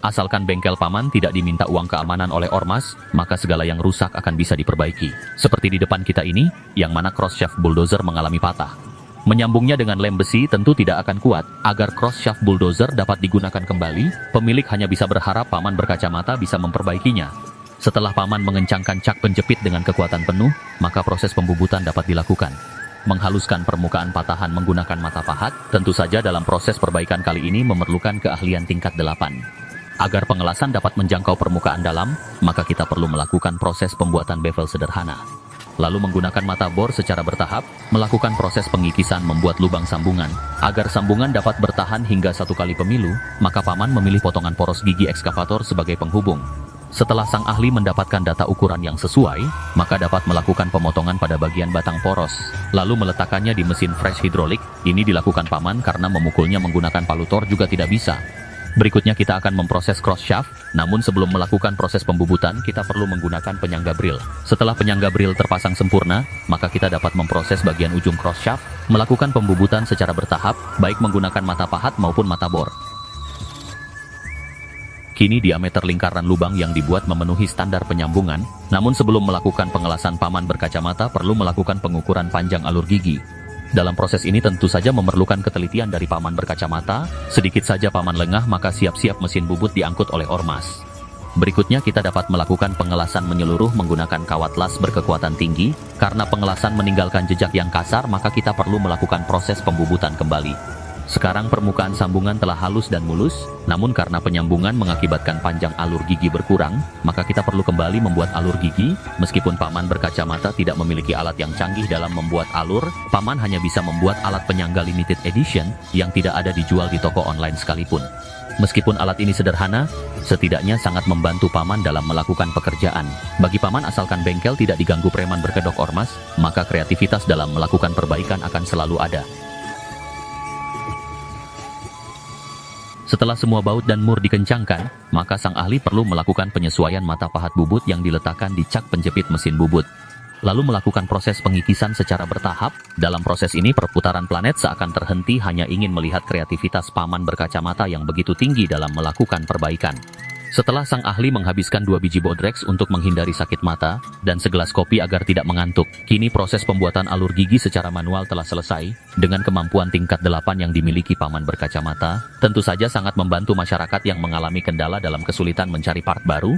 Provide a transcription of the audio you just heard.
Asalkan bengkel paman tidak diminta uang keamanan oleh ormas, maka segala yang rusak akan bisa diperbaiki. Seperti di depan kita ini, yang mana cross shaft bulldozer mengalami patah. Menyambungnya dengan lem besi tentu tidak akan kuat. Agar cross shaft bulldozer dapat digunakan kembali, pemilik hanya bisa berharap paman berkacamata bisa memperbaikinya. Setelah paman mengencangkan cak penjepit dengan kekuatan penuh, maka proses pembubutan dapat dilakukan. Menghaluskan permukaan patahan menggunakan mata pahat, tentu saja dalam proses perbaikan kali ini memerlukan keahlian tingkat 8. Agar pengelasan dapat menjangkau permukaan dalam, maka kita perlu melakukan proses pembuatan bevel sederhana. Lalu menggunakan mata bor secara bertahap, melakukan proses pengikisan membuat lubang sambungan. Agar sambungan dapat bertahan hingga 1 kali pemilu, maka paman memilih potongan poros gigi ekskavator sebagai penghubung. Setelah sang ahli mendapatkan data ukuran yang sesuai, maka dapat melakukan pemotongan pada bagian batang poros, lalu meletakkannya di mesin fresh hidrolik. Ini dilakukan paman karena memukulnya menggunakan palutor juga tidak bisa. Berikutnya kita akan memproses cross shaft, namun sebelum melakukan proses pembubutan kita perlu menggunakan penyangga bril. Setelah penyangga bril terpasang sempurna, maka kita dapat memproses bagian ujung cross shaft, melakukan pembubutan secara bertahap, baik menggunakan mata pahat maupun mata bor. Kini diameter lingkaran lubang yang dibuat memenuhi standar penyambungan, namun sebelum melakukan pengelasan paman berkacamata perlu melakukan pengukuran panjang alur gigi. Dalam proses ini tentu saja memerlukan ketelitian dari paman berkacamata, sedikit saja paman lengah maka siap-siap mesin bubut diangkut oleh ormas. Berikutnya kita dapat melakukan pengelasan menyeluruh menggunakan kawat las berkekuatan tinggi, karena pengelasan meninggalkan jejak yang kasar maka kita perlu melakukan proses pembubutan kembali. Sekarang permukaan sambungan telah halus dan mulus, namun karena penyambungan mengakibatkan panjang alur gigi berkurang, maka kita perlu kembali membuat alur gigi. Meskipun paman berkacamata tidak memiliki alat yang canggih dalam membuat alur, paman hanya bisa membuat alat penyangga limited edition yang tidak ada dijual di toko online sekalipun. Meskipun alat ini sederhana, setidaknya sangat membantu paman dalam melakukan pekerjaan. Bagi paman asalkan bengkel tidak diganggu preman berkedok ormas, maka kreativitas dalam melakukan perbaikan akan selalu ada. Setelah semua baut dan mur dikencangkan, maka sang ahli perlu melakukan penyesuaian mata pahat bubut yang diletakkan di cak penjepit mesin bubut. Lalu melakukan proses pengikisan secara bertahap. Dalam proses ini perputaran planet seakan terhenti hanya ingin melihat kreativitas paman berkacamata yang begitu tinggi dalam melakukan perbaikan. Setelah sang ahli menghabiskan 2 biji Bodrex untuk menghindari sakit mata, dan segelas kopi agar tidak mengantuk, kini proses pembuatan alur gigi secara manual telah selesai. Dengan kemampuan tingkat 8 yang dimiliki paman berkacamata, tentu saja sangat membantu masyarakat yang mengalami kendala dalam kesulitan mencari part baru.